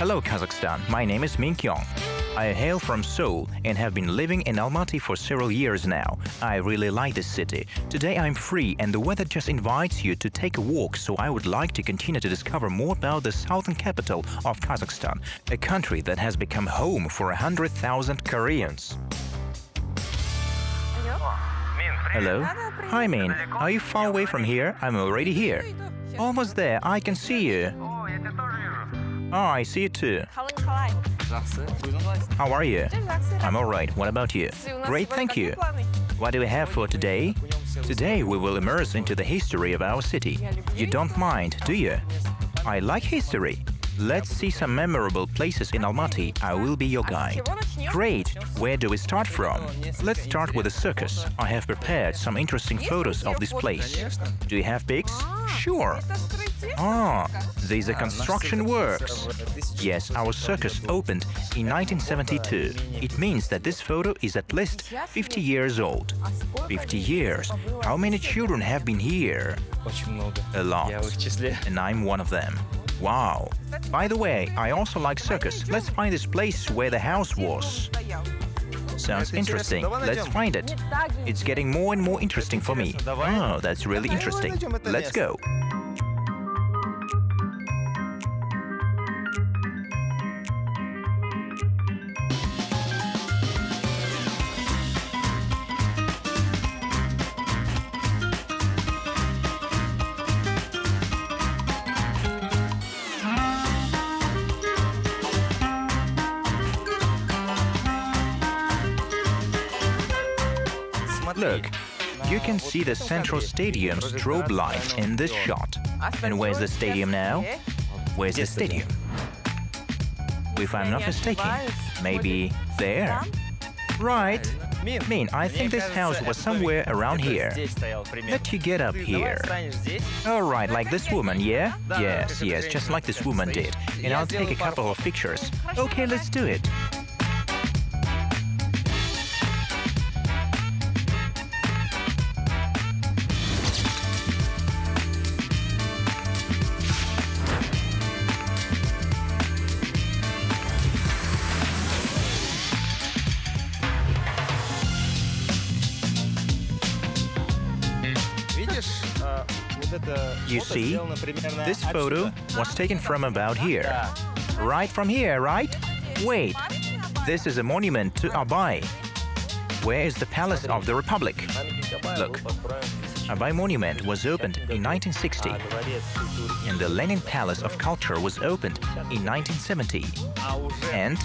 Hello Kazakhstan, my name is Minkyoung. I hail from Seoul and have been living in Almaty for several years now. I really like this city. Today I'm free and the weather just invites you to take a walk, so I would like to continue to discover more about the southern capital of Kazakhstan, a country that has become home for 100,000 Koreans. Hello? Hi Min, are you far away from here? I'm already here. Almost there, I can see you. Oh, I see you too. How are you? I'm alright, what about you? Great, thank you. What do we have for today? Today we will immerse into the history of our city. You don't mind, do you? I like history. Let's see some memorable places in Almaty. I will be your guide. Great! Where do we start from? Let's start with the circus. I have prepared some interesting photos of this place. Do you have pics? Sure. Ah, these are construction works. Yes, our circus opened in 1972. It means that this photo is at least 50 years old. 50 years? How many children have been here? A lot. And I'm one of them. Wow. By the way, I also like circus. Let's find this place where the house was. Sounds interesting. Let's find it. It's getting more and more interesting for me. Oh, that's really interesting. Let's go. Look, you can see the central stadium's strobe lights in this shot. And where's the stadium now? Where's the stadium? If I'm not mistaken, maybe there? Right. Min, I think this house was somewhere around here. Let you get up here. Alright, like this woman, yeah? Yes, just like this woman did. And I'll take a couple of pictures. Okay, let's do it. You see, this photo was taken from about here. Right from here, right? Wait, this is a monument to Abay. Where is the Palace of the Republic? Look, Abay Monument was opened in 1960, and the Lenin Palace of Culture was opened in 1970. And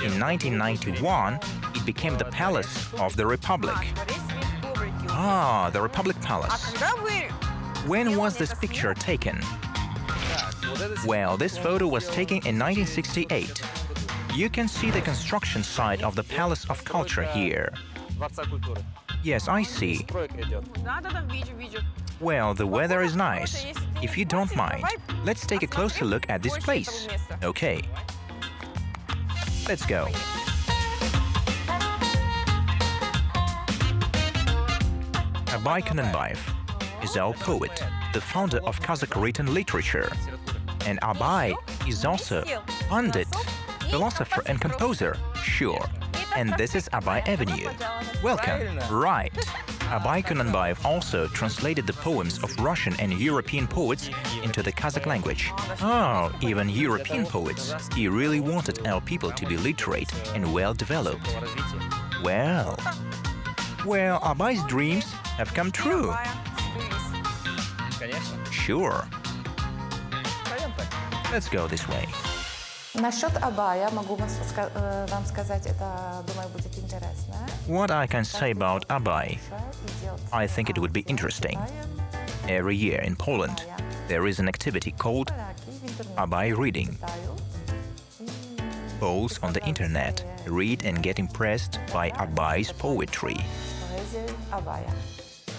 in 1991, it became the Palace of the Republic. Ah, the Republic Palace. When was this picture taken? Well, this photo was taken in 1968. You can see the construction site of the Palace of Culture here. Yes, I see. Well, the weather is nice. If you don't mind, let's take a closer look at this place. Okay. Let's go. Abay Kunanbayev is our poet, the founder of Kazakh written literature. And Abay is also pundit, philosopher and composer, sure. And this is Abay Avenue. Welcome. Right. Abay Kunanbayev also translated the poems of Russian and European poets into the Kazakh language. Oh, even European poets. He really wanted our people to be literate and well-developed. Well, Abay's dreams have come true. Sure. Let's go this way. Насчет Абая могу вам сказать, это, думаю, будет интересно. What I can say about Abay, I think it would be interesting. Every year in Poland, there is an activity called Abay Reading. Poles on the internet read and get impressed by Abay's poetry.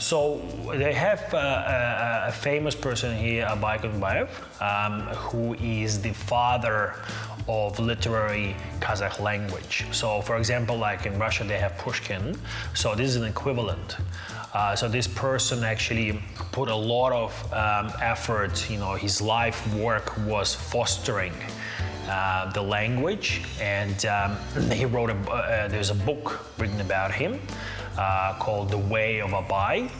So they have a famous person here, Abay Kunanbayev, who is the father of literary Kazakh language. So for example, like in Russia, they have Pushkin. So this is an equivalent. So this person actually put a lot of effort, his life work was fostering the language, and he wrote there's a book written about him called The Way of Abay,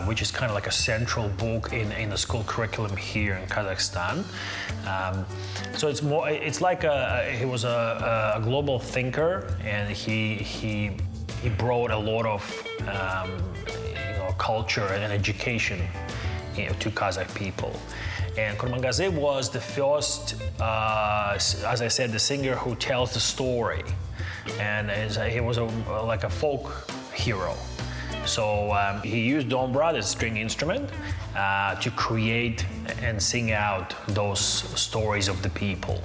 which is kind of like a central book in the school curriculum here in Kazakhstan. So it's like he was a global thinker, and he brought a lot of culture and education to Kazakh people. And Kurmangazy was the first, as I said, the singer who tells the story, and he was like a folk hero. So he used dombra, the string instrument, to create and sing out those stories of the people.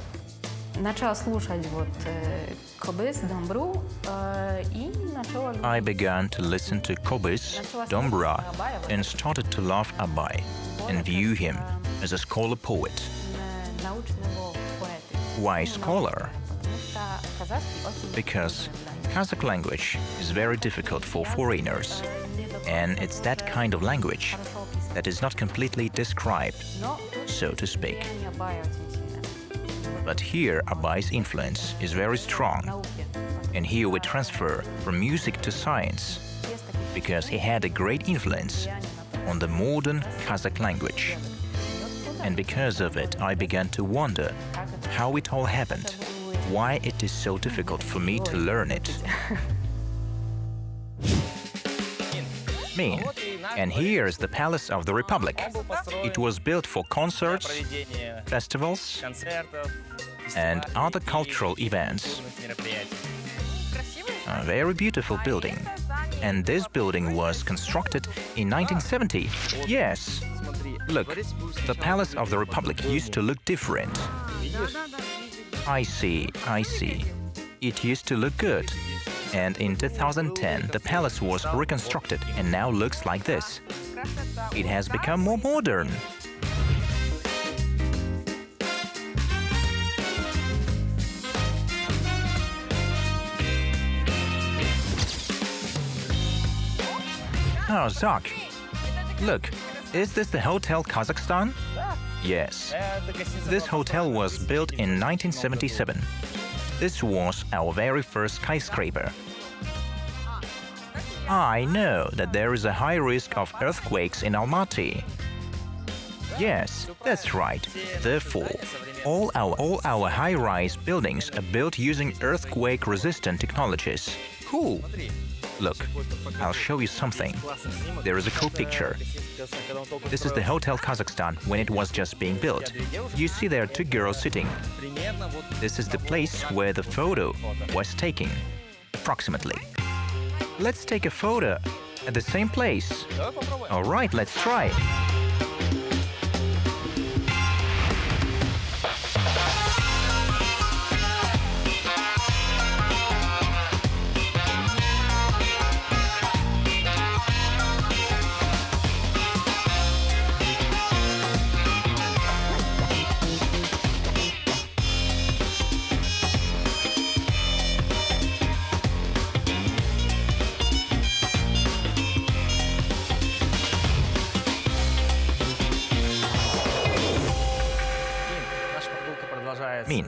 Начала слушать кобыз, домбру, и начала... I began to listen to Kobys, Dombra, and started to love Abay and view him as a scholar poet. научного поэта. Why scholar? Потому что казахский очень Because Kazakh language is very difficult for foreigners, and it's that kind of language that is not completely described, so to speak. But here Abay's influence is very strong, and here we transfer from music to science, because he had a great influence on the modern Kazakh language. And because of it, I began to wonder how it all happened, why it is so difficult for me to learn it. Min. And here is the Palace of the Republic. It was built for concerts, festivals, and other cultural events. A very beautiful building. And this building was constructed in 1970. Yes. Look, the Palace of the Republic used to look different. I see. It used to look good. And in 2010, the palace was reconstructed and now looks like this. It has become more modern. Oh, Zak, look, is this the Hotel Kazakhstan? Yes. This hotel was built in 1977. This was our very first skyscraper. I know that there is a high risk of earthquakes in Almaty. Yes, that's right. Therefore, all our high-rise buildings are built using earthquake-resistant technologies. Cool. Look, I'll show you something. There is a cool picture. This is the Hotel Kazakhstan when it was just being built. You see there are two girls sitting. This is the place where the photo was taken, approximately. Let's take a photo at the same place. All right, let's try. Min,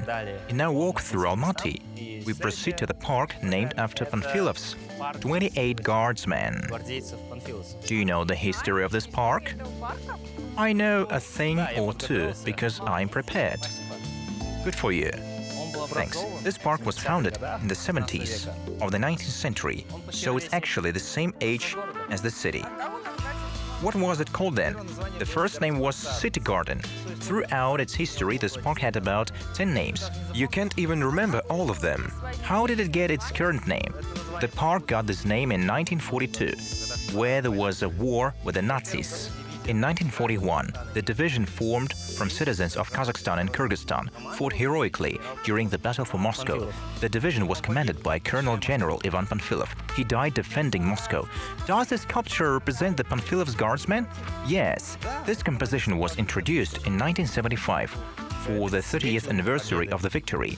in our walk through Almaty, we proceed to the park named after Panfilov's 28 guardsmen. Do you know the history of this park? I know a thing or two because I'm prepared. Good for you. Thanks. This park was founded in the 70s of the 19th century, so it's actually the same age as the city. What was it called then? The first name was City Garden. Throughout its history, this park had about 10 names. You can't even remember all of them. How did it get its current name? The park got this name in 1942, where there was a war with the Nazis. In 1941, the division formed from citizens of Kazakhstan and Kyrgyzstan fought heroically during the Battle for Moscow. The division was commanded by Colonel General Ivan Panfilov. He died defending Moscow. Does this sculpture represent the Panfilov's guardsmen? Yes. This composition was introduced in 1975 for the 30th anniversary of the victory.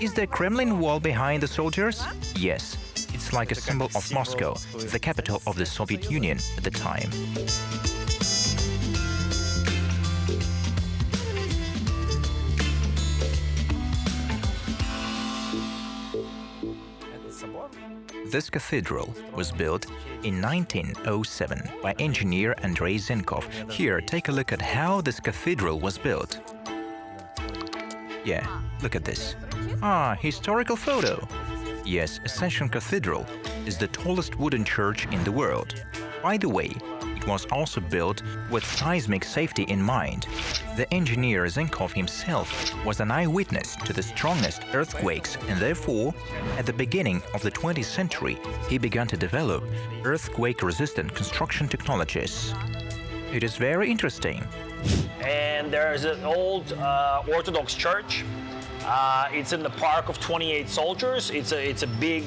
Is the Kremlin wall behind the soldiers? Yes. It's like a symbol of Moscow, the capital of the Soviet Union at the time. This cathedral was built in 1907 by engineer Andrei Zenkov. Here, take a look at how this cathedral was built. Yeah, look at this. Ah, historical photo. Yes, Ascension Cathedral is the tallest wooden church in the world. By the way, it was also built with seismic safety in mind. The engineer Zenkov himself was an eyewitness to the strongest earthquakes, and therefore, at the beginning of the 20th century, he began to develop earthquake-resistant construction technologies. It is very interesting. And there's an old Orthodox church. It's in the Park of 28 Soldiers. It's a big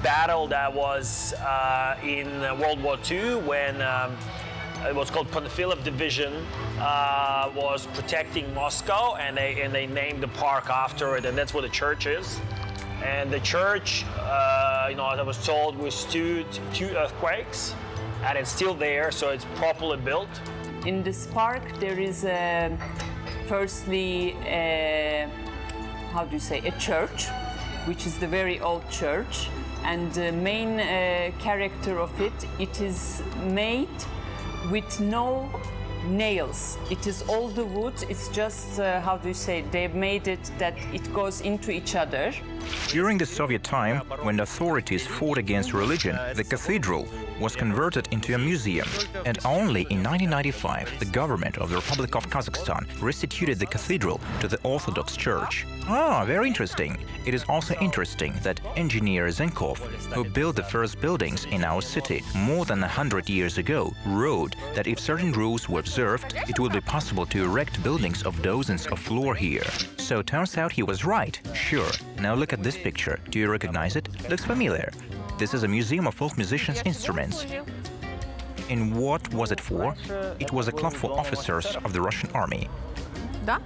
battle that was in World War II when it was called Panfilov Division was protecting Moscow, and they named the park after it, and that's where the church is. And the church, as I was told, withstood 2 earthquakes, and it's still there, so it's properly built. In this park, there is firstly, a church, which is the very old church. And the main character of it, it is made with no nails. It is all the wood, it's just, they've made it that it goes into each other. During the Soviet time, when the authorities fought against religion, the cathedral was converted into a museum. And only in 1995, the government of the Republic of Kazakhstan restituted the cathedral to the Orthodox Church. Ah, very interesting. It is also interesting that engineer Zenkov, who built the first buildings in our city more than 100 years ago, wrote that if certain rules were observed, it would be possible to erect buildings of dozens of floors here. So turns out he was right. Sure. Now look at this picture. Do you recognize it? Looks familiar. This is a museum of folk musicians' instruments. And what was it for? It was a club for officers of the Russian army. Да?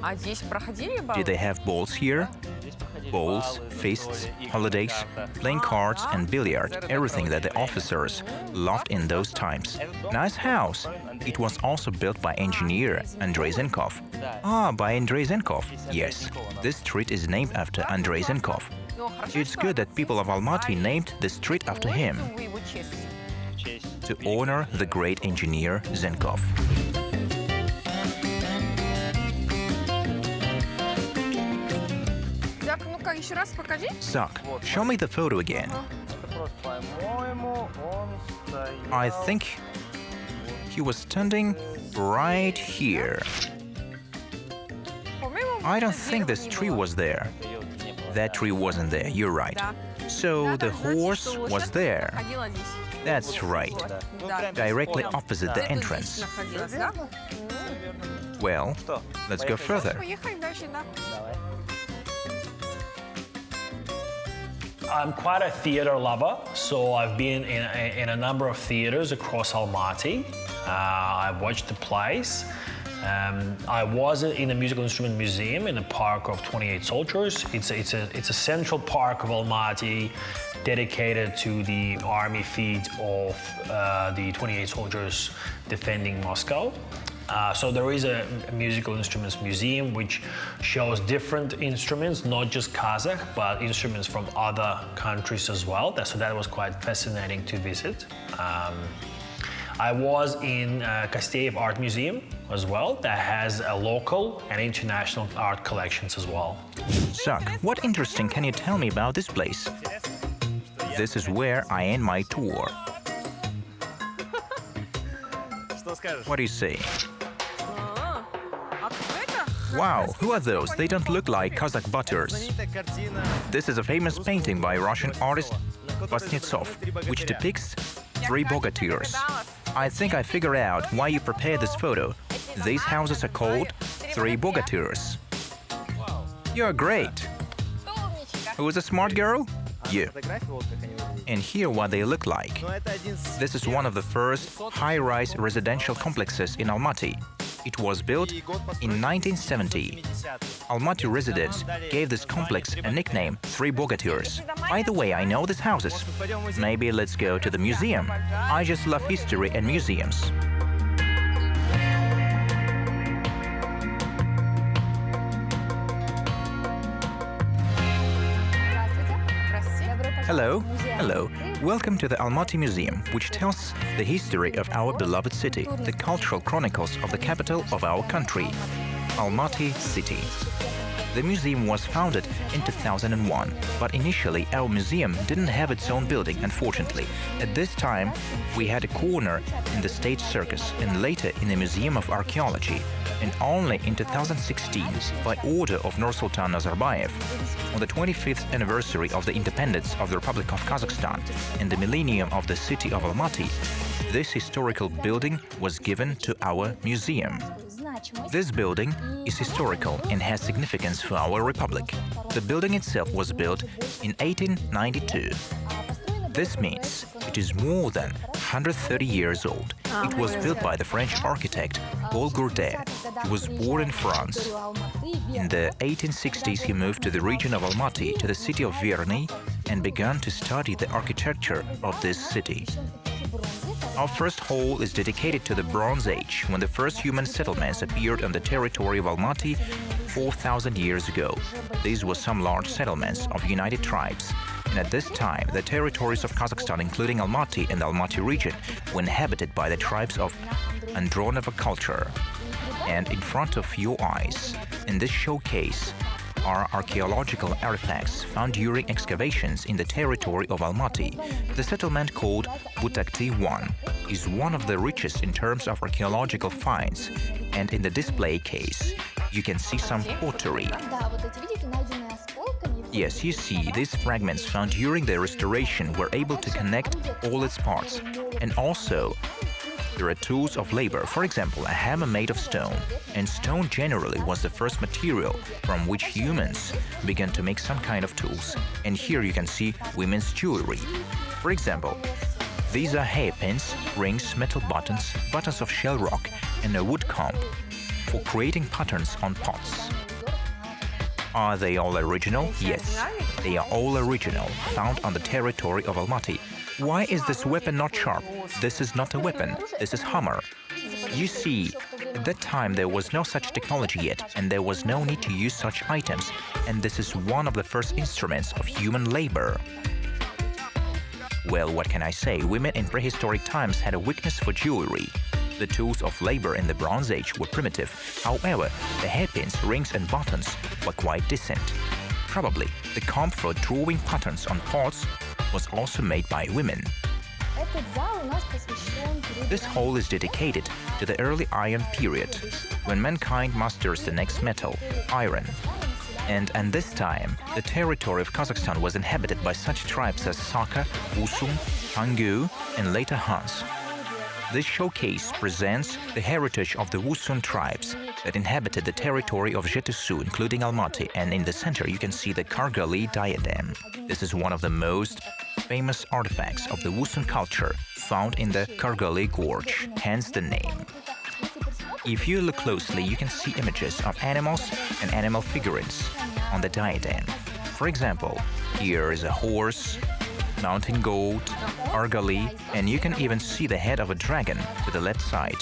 А здесь проходили балы? Did they have balls here? Balls, feasts, holidays, playing cards and billiard, everything that the officers loved in those times. Nice house. It was also built by engineer Andrei Zenkov. Ah, by Andrei Zenkov. Yes, this street is named after Andrei Zenkov. It's good that people of Almaty named the street after him, to honor the great engineer Zenkov. Зак, ну-ка, еще раз покажи. Zak, show me the photo again. I think he was standing right here. I don't think this tree was there. That tree wasn't there, you're right. So the horse was there. That's right. Directly opposite the entrance. Well, let's go further. Поехали дальше, да. I'm quite a theater lover, so I've been in a number of theaters across Almaty. I've watched the plays. I was in the Musical Instrument Museum in the Park of 28 Soldiers. It's a central park of Almaty dedicated to the army feat of the 28 soldiers defending Moscow. So there is a musical instruments museum which shows different instruments, not just Kazakh, but instruments from other countries as well. So that was quite fascinating to visit. I was in Kosteyev Art Museum as well, that has a local and international art collections as well. Zak, what interesting can you tell me about this place? This is where I end my tour. What do you say? Wow, who are those? They don't look like Kazakh butters. This is a famous painting by Russian artist Kuznetsov, which depicts 3 bogatirs. I think I figured out why you prepared this photo. These houses are called 3 bogatirs. You're great. Who's a smart girl? You. And here what they look like. This is one of the first high-rise residential complexes in Almaty. It was built in 1970. Almaty residents gave this complex a nickname, 3 bogatirs. By the way, I know these houses. Maybe let's go to the museum. I just love history and museums. Hello, hello. Welcome to the Almaty Museum, which tells the history of our beloved city, the cultural chronicles of the capital of our country, Almaty City. The museum was founded in 2001, but initially our museum didn't have its own building, unfortunately. At this time, we had a corner in the State Circus and later in the Museum of Archaeology. And only in 2016, by order of Nursultan Nazarbayev, on the 25th anniversary of the independence of the Republic of Kazakhstan and the millennium of the city of Almaty, this historical building was given to our museum. This building is historical and has significance for our republic. The building itself was built in 1892. This means it is more than 130 years old. It was built by the French architect Paul Gourdet. He was born in France. In the 1860s, he moved to the region of Almaty, to the city of Verny, and began to study the architecture of this city. Our first hall is dedicated to the Bronze Age, when the first human settlements appeared on the territory of Almaty 4,000 years ago. These were some large settlements of united tribes. And at this time, the territories of Kazakhstan, including Almaty and the Almaty region, were inhabited by the tribes of Andronova culture. And in front of your eyes, in this showcase, are archaeological artifacts found during excavations in the territory of Almaty. The settlement called Butakty I is one of the richest in terms of archaeological finds, and in the display case, you can see some pottery. Yes, you see, these fragments found during the restoration were able to connect all its parts. And also, there are tools of labor, for example, a hammer made of stone. And stone generally was the first material from which humans began to make some kind of tools. And here you can see women's jewelry. For example, these are hairpins, rings, metal buttons, buttons of shell rock, and a wood comb for creating patterns on pots. Are they all original? Yes, they are all original, found on the territory of Almaty. Why is this weapon not sharp? This is not a weapon, this is hammer. You see, at that time there was no such technology yet, and there was no need to use such items, and this is one of the first instruments of human labor. Well, what can I say? Women in prehistoric times had a weakness for jewelry. The tools of labor in the Bronze Age were primitive. However, the hairpins, rings and buttons were quite decent. Probably, the comb for drawing patterns on pots was also made by women. This hall is dedicated to the early Iron period, when mankind masters the next metal, iron. And at this time, the territory of Kazakhstan was inhabited by such tribes as Saka, Usun, Hangu, and later Hans. This showcase presents the heritage of the Usun tribes that inhabited the territory of Jetesu, including Almaty, and in the center you can see the Kargali diadem. This is one of the most famous artifacts of the Usun culture found in the Kargali Gorge, hence the name. If you look closely, you can see images of animals and animal figurines on the diadem. For example, here is a horse, mountain goat, argali, and you can even see the head of a dragon to the left side.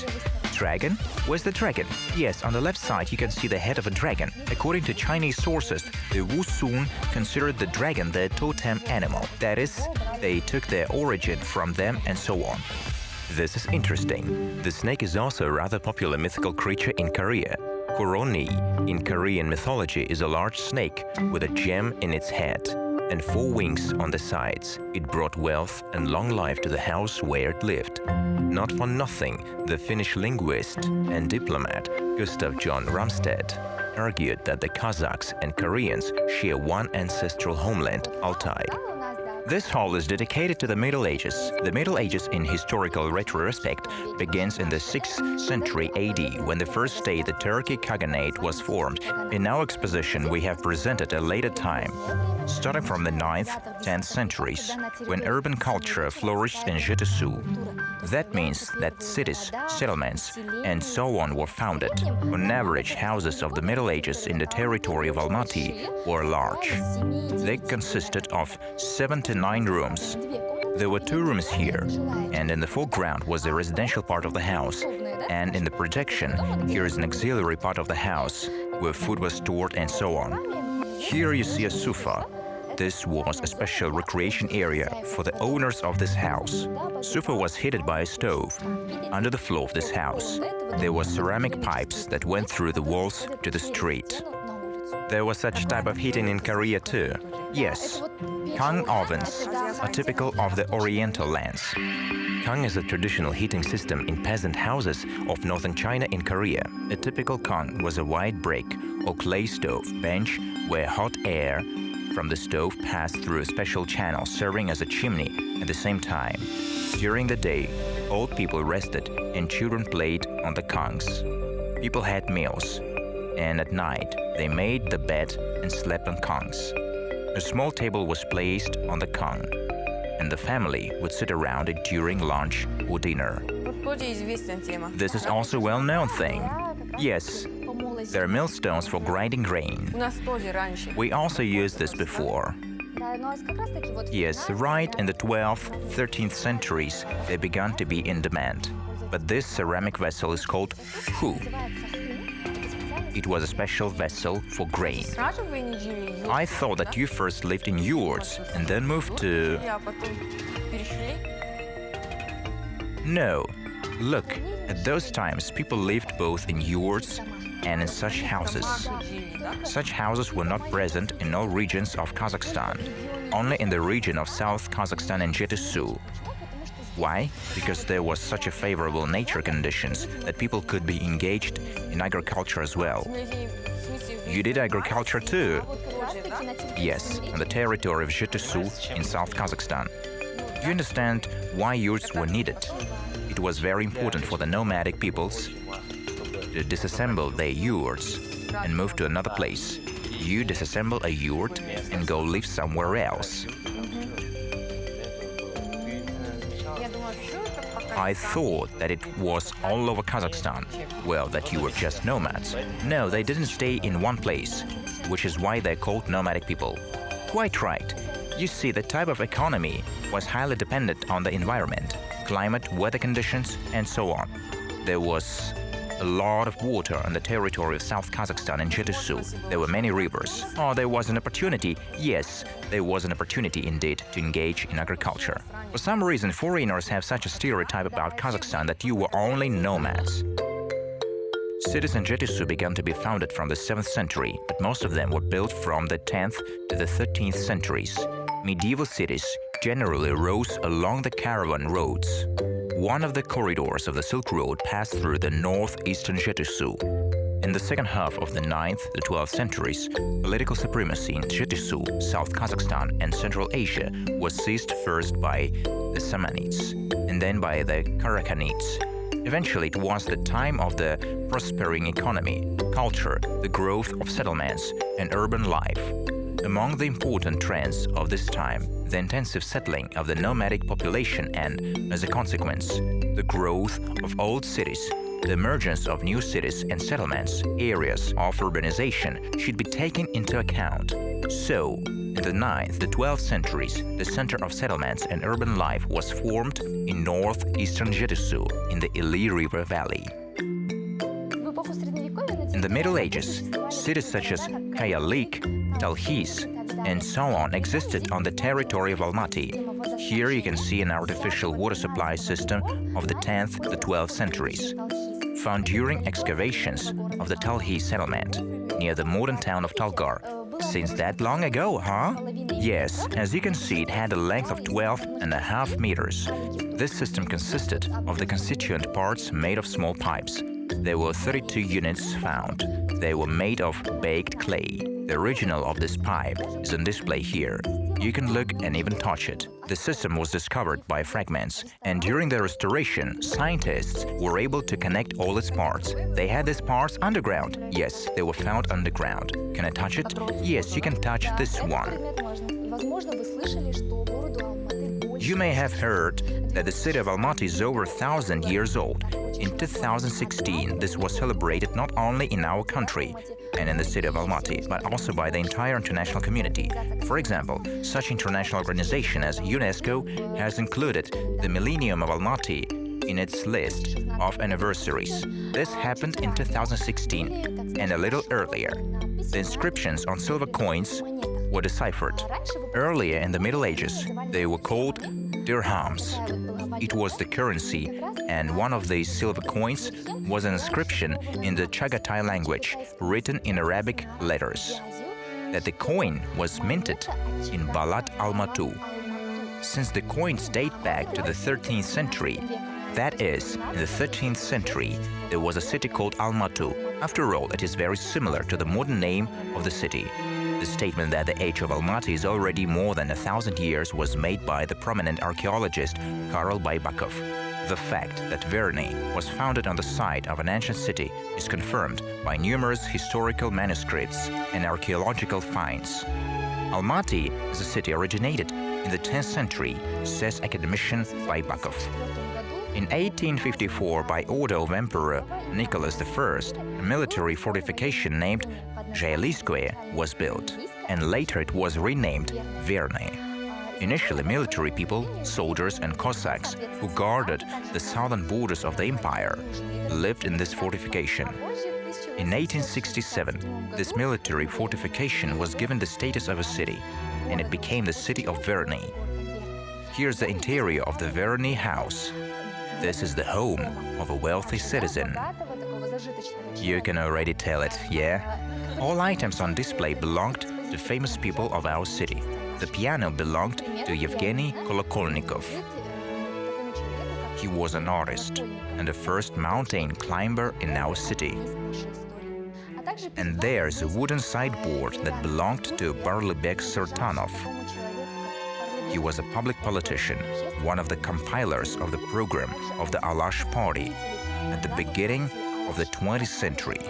Dragon? Where's the dragon? Yes, on the left side you can see the head of a dragon. According to Chinese sources, the Wusun considered the dragon their totem animal. That is, they took their origin from them and so on. This is interesting. The snake is also a rather popular mythical creature in Korea. Koroni in Korean mythology is a large snake with a gem in its head and 4 wings on the sides. It brought wealth and long life to the house where it lived. Not for nothing, the Finnish linguist and diplomat Gustav John Ramstad argued that the Kazakhs and Koreans share one ancestral homeland, Altai. This hall is dedicated to the Middle Ages. The Middle Ages in historical retrospect begins in the 6th century AD, when the first state, the Turkic Khaganate, was formed. In our exposition, we have presented a later time, starting from the 9th, 10th centuries, when urban culture flourished in Jetesu. That means that cities, settlements, and so on were founded. On average, houses of the Middle Ages in the territory of Almaty were large. They consisted of 7 to 9 rooms. There were 2 rooms here, and in the foreground was the residential part of the house, and in the projection, here is an auxiliary part of the house, where food was stored and so on. Here you see a sofa. This was a special recreation area for the owners of this house. Sofa was heated by a stove. Under the floor of this house, there were ceramic pipes that went through the walls to the street. There was such type of heating in Korea too. Yes, Kang ovens are typical of the Oriental lands. Kang is a traditional heating system in peasant houses of northern China in Korea. A typical Kang was a white brick or clay stove bench where hot air from the stove passed through a special channel serving as a chimney at the same time. During the day, old people rested and children played on the Kangs. People had meals, and at night they made the bed and slept on Kangs. A small table was placed on the Kang, and the family would sit around it during lunch or dinner. This is also a well-known thing. Yes, there are millstones for grinding grain. We also used this before. Yes, right in the 12th, 13th centuries, they began to be in demand. But this ceramic vessel is called hu. It was a special vessel for grain. I thought that you first lived in yurts and then moved to... No. Look, at those times people lived both in yurts and in such houses. Such houses were not present in all regions of Kazakhstan, only in the region of South Kazakhstan and Jetysu. Why? Because there was such a favorable nature conditions that people could be engaged in agriculture as well. You did agriculture too? Yes, on the territory of Jetysu in South Kazakhstan. Do you understand why yurts were needed? It was very important for the nomadic peoples to disassemble their yurts and move to another place. You disassemble a yurt and go live somewhere else. I thought that it was all over Kazakhstan. Well, that you were just nomads. No, they didn't stay in one place, which is why they're called nomadic people. Quite right. You see, the type of economy was highly dependent on the environment, climate, weather conditions, and so on. There was a lot of water on the territory of South Kazakhstan and Jetysu. There were many rivers. Oh, there was an opportunity. Yes, there was an opportunity indeed to engage in agriculture. For some reason, foreigners have such a stereotype about Kazakhstan that you were only nomads. Cities in Jetysu began to be founded from the 7th century, but most of them were built from the 10th to the 13th centuries. Medieval cities generally rose along the caravan roads. One of the corridors of the Silk Road passed through the northeastern Jetysu. In the second half of the 9th to 12th centuries, political supremacy in Jetysu, South Kazakhstan, and Central Asia was seized first by the Samanids and then by the Karakhanids. Eventually, it was the time of the prospering economy, culture, the growth of settlements, and urban life. Among the important trends of this time, the intensive settling of the nomadic population and, as a consequence, the growth of old cities, the emergence of new cities and settlements, areas of urbanization should be taken into account. So, in the 9th to 12th centuries, the center of settlements and urban life was formed in northeastern Jetysu in the Ili River Valley. In the Middle Ages, cities such as Kayalik, Talhis, and so on existed on the territory of Almaty. Here you can see an artificial water supply system of the 10th to 12th centuries, found during excavations of the Talhis settlement near the modern town of Talgar. Since that long ago, huh? Yes, as you can see, it had a length of 12.5 meters. This system consisted of the constituent parts made of small pipes. There were 32 units found. They were made of baked clay. The original of this pipe is on display here. You can look and even touch it. The system was discovered by fragments, and during the restoration, scientists were able to connect all its parts. They had these parts underground. Yes, they were found underground. Can I touch it? Yes, you can touch this one. You may have heard that the city of Almaty is over 1,000 years old. In 2016, this was celebrated not only in our country and in the city of Almaty, but also by the entire international community. For example, such international organization as UNESCO has included the Millennium of Almaty in its list of anniversaries. This happened in 2016 and a little earlier. The inscriptions on silver coins were deciphered. Earlier in the Middle Ages, they were called dirhams. It was the currency, and one of these silver coins was an inscription in the Chagatai language written in Arabic letters. That the coin was minted in Balat Almaty. Since the coins date back to the 13th century, that is, in the 13th century, there was a city called Almaty. After all, it is very similar to the modern name of the city. The statement that the age of Almaty is already more than 1,000 years was made by the prominent archaeologist Karl Baybakov. The fact that Verny was founded on the site of an ancient city is confirmed by numerous historical manuscripts and archaeological finds. Almaty as a city originated in the 10th century, says academician Baybakov. In 1854, by order of Emperor Nicholas I, a military fortification named Joly was built, and later it was renamed Verny. Initially, military people, soldiers and Cossacks who guarded the southern borders of the empire lived in this fortification. In 1867, this military fortification was given the status of a city, and it became the city of Verny. Here's the interior of the Verny house. This is the home of a wealthy citizen. You can already tell it, yeah? All items on display belonged to famous people of our city. The piano belonged to Yevgeny Kolokolnikov. He was an artist and the first mountain climber in our city. And there's a wooden sideboard that belonged to Barlybek Sertanov. He was a public politician, one of the compilers of the program of the Alash Party at the beginning of the 20th century.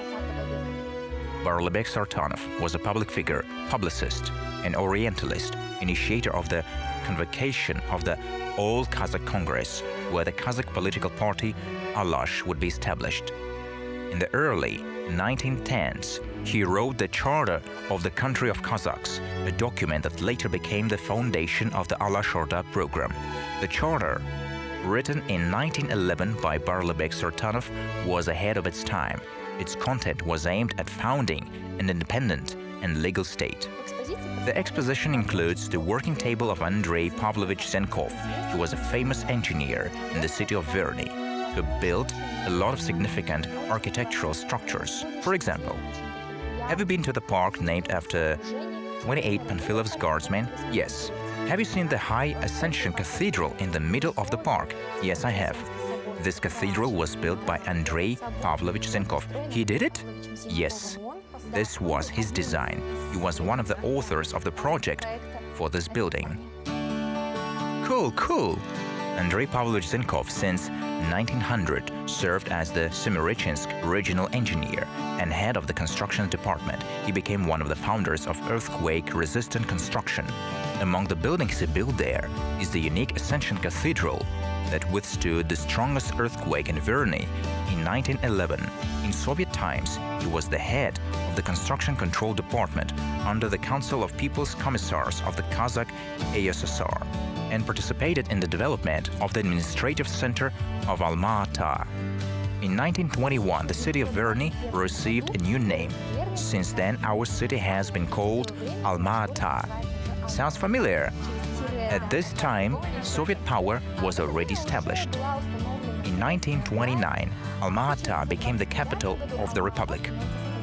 Barlybek Sertanov was a public figure, publicist, and Orientalist, initiator of the convocation of the All Kazakh Congress, where the Kazakh political party Alash would be established. In the early 1910s, he wrote the Charter of the Country of Kazakhs, a document that later became the foundation of the Alash Orda program. The Charter, written in 1911 by Barlybek Sertanov, was ahead of its time. Its content was aimed at founding an independent and legal state. The exposition includes the working table of Andrei Pavlovich Zenkov, who was a famous engineer in the city of Verny, who built a lot of significant architectural structures. For example, have you been to the park named after 28 Panfilov's guardsmen? Yes. Have you seen the High Ascension Cathedral in the middle of the park? Yes, I have. This cathedral was built by Andrei Pavlovich Zenkov. He did it? Yes. This was his design. He was one of the authors of the project for this building. Cool, cool! Andrei Pavlovich Zenkov, since 1900, served as the Semirechynsk regional engineer and head of the construction department. He became one of the founders of earthquake-resistant construction. Among the buildings he built there is the unique Ascension Cathedral that withstood the strongest earthquake in Verny in 1911. In Soviet times, he was the head of the construction control department under the Council of People's Commissars of the Kazakh ASSR and participated in the development of the administrative center of Almaty. In 1921, the city of Verny received a new name. Since then, our city has been called Almaty. Sounds familiar? At this time, Soviet power was already established. In 1929, Almaty became the capital of the republic.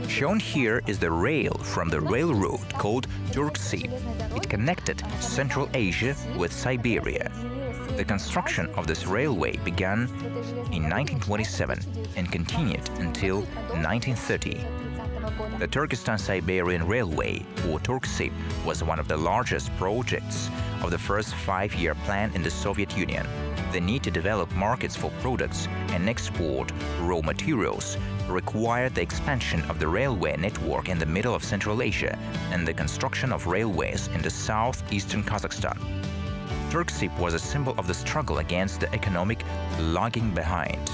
Shown here is the rail from the railroad called Turksy. It connected Central Asia with Siberia. The construction of this railway began in 1927 and continued until 1930. The Turkestan-Siberian Railway, or Turksy, was one of the largest projects of the first 5-year plan in the Soviet Union. The need to develop markets for products and export raw materials required the expansion of the railway network in the middle of Central Asia and the construction of railways in the southeastern Kazakhstan. Turksy was a symbol of the struggle against the economic lagging behind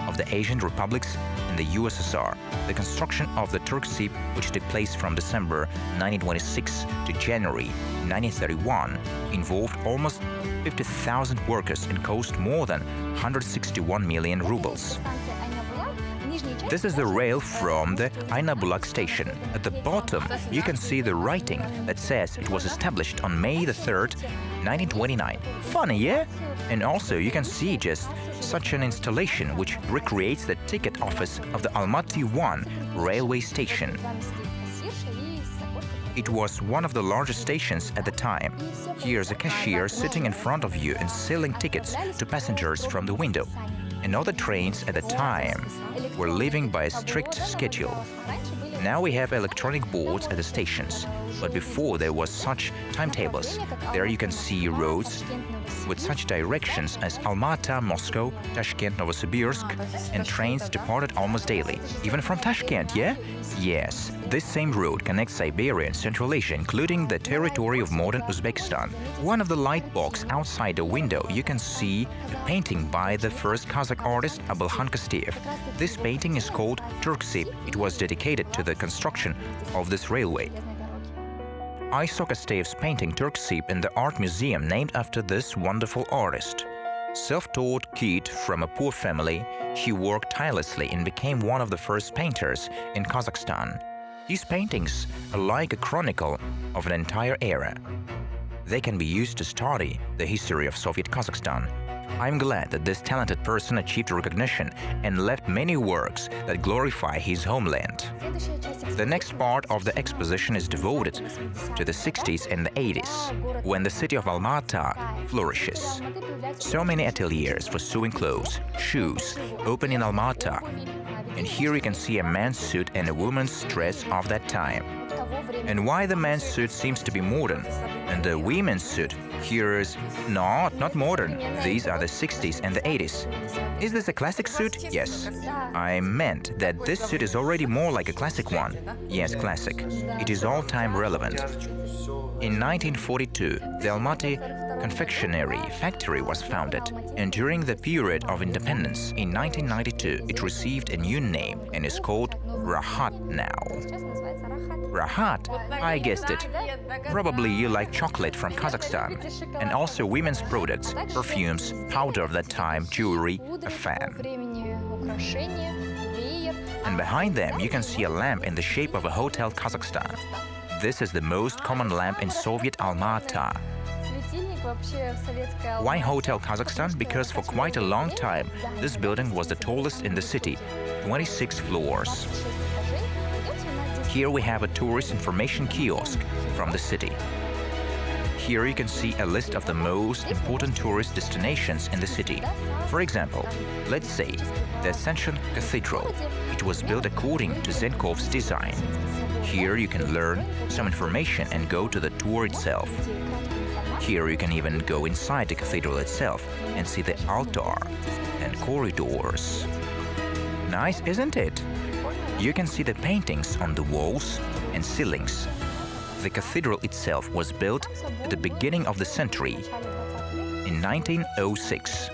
of the Asian republics in the USSR. The construction of the Turksy, which took place from December 1926 to January 1931, involved almost 50,000 workers and cost more than 161 million rubles. This is the rail from the Aynabulak station. At the bottom, you can see the writing that says it was established on May the 3rd, 1929. Funny, yeah? And also, you can see just such an installation which recreates the ticket office of the Almaty 1 railway station. It was one of the largest stations at the time. Here's a cashier sitting in front of you and selling tickets to passengers from the window. And all the trains at the time were living by a strict schedule. Now we have electronic boards at the stations, but before there was such timetables. There you can see roads with such directions as Almaty, Moscow, Tashkent, Novosibirsk, and trains departed almost daily. Even from Tashkent, yeah? Yes, this same road connects Siberia and Central Asia, including the territory of modern Uzbekistan. One of the light box outside the window, you can see a painting by the first Kazakh artist Abulhan Kasteyev. This painting is called Turksip. It was dedicated to the construction of this railway. I saw Kasteyev's painting Turksip in the art museum named after this wonderful artist. Self-taught kid from a poor family, he worked tirelessly and became one of the first painters in Kazakhstan. These paintings are like a chronicle of an entire era. They can be used to study the history of Soviet Kazakhstan. I'm glad that this talented person achieved recognition and left many works that glorify his homeland. The next part of the exposition is devoted to the 60s and the 80s, when the city of Almaty flourishes. So many ateliers for sewing clothes, shoes, open in Almaty. And here you can see a man's suit and a woman's dress of that time. And why the man's suit seems to be modern, and the women's suit here is not modern. These are the 60s and the 80s. Is this a classic suit? Yes. I meant that this suit is already more like a classic one. Yes, classic. It is all-time relevant. In 1942, the Almaty confectionery factory was founded, and during the period of independence in 1992, it received a new name and is called Rahat now. Rahat? I guessed it. Probably you like chocolate from Kazakhstan, and also women's products, perfumes, powder of that time, jewelry, a fan. And behind them, you can see a lamp in the shape of a hotel Kazakhstan. This is the most common lamp in Soviet Almaty. Why Hotel Kazakhstan? Because for quite a long time, this building was the tallest in the city, 26 floors. Here we have a tourist information kiosk from the city. Here you can see a list of the most important tourist destinations in the city. For example, let's say the Ascension Cathedral. It was built according to Zenkov's design. Here you can learn some information and go to the tour itself. Here you can even go inside the cathedral itself and see the altar and corridors. Nice, isn't it? You can see the paintings on the walls and ceilings. The cathedral itself was built at the beginning of the century, in 1906.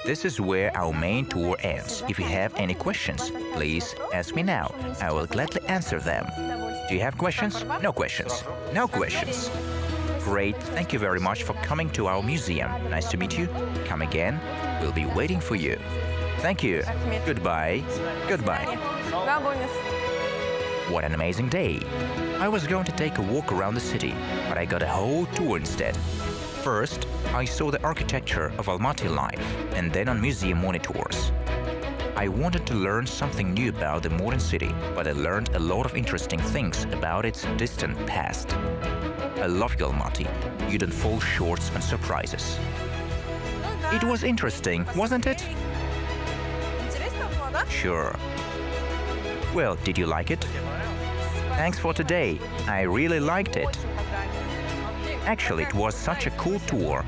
This is where our main tour ends. If you have any questions, please ask me now. I will gladly answer them. Do you have questions? No questions. No questions. Great, thank you very much for coming to our museum. Nice to meet you. Come again. We'll be waiting for you. Thank you. Goodbye. Goodbye. What an amazing day. I was going to take a walk around the city, but I got a whole tour instead. First, I saw the architecture of Almaty life, and then on museum monitors. I wanted to learn something new about the modern city, but I learned a lot of interesting things about its distant past. I love you, Almaty. You don't fall short on surprises. It was interesting, wasn't it? Sure. Well, did you like it? Thanks for today. I really liked it. Actually, it was such a cool tour.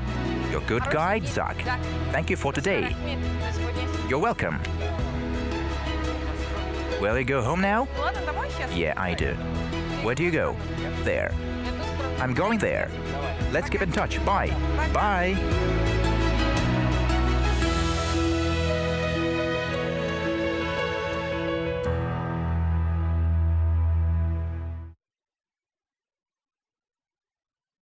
Your good guide, Zak. Thank you for today. You're welcome. Will you go home now? Yeah, I do. Where do you go? There. I'm going there. Let's keep in touch. Bye. Bye.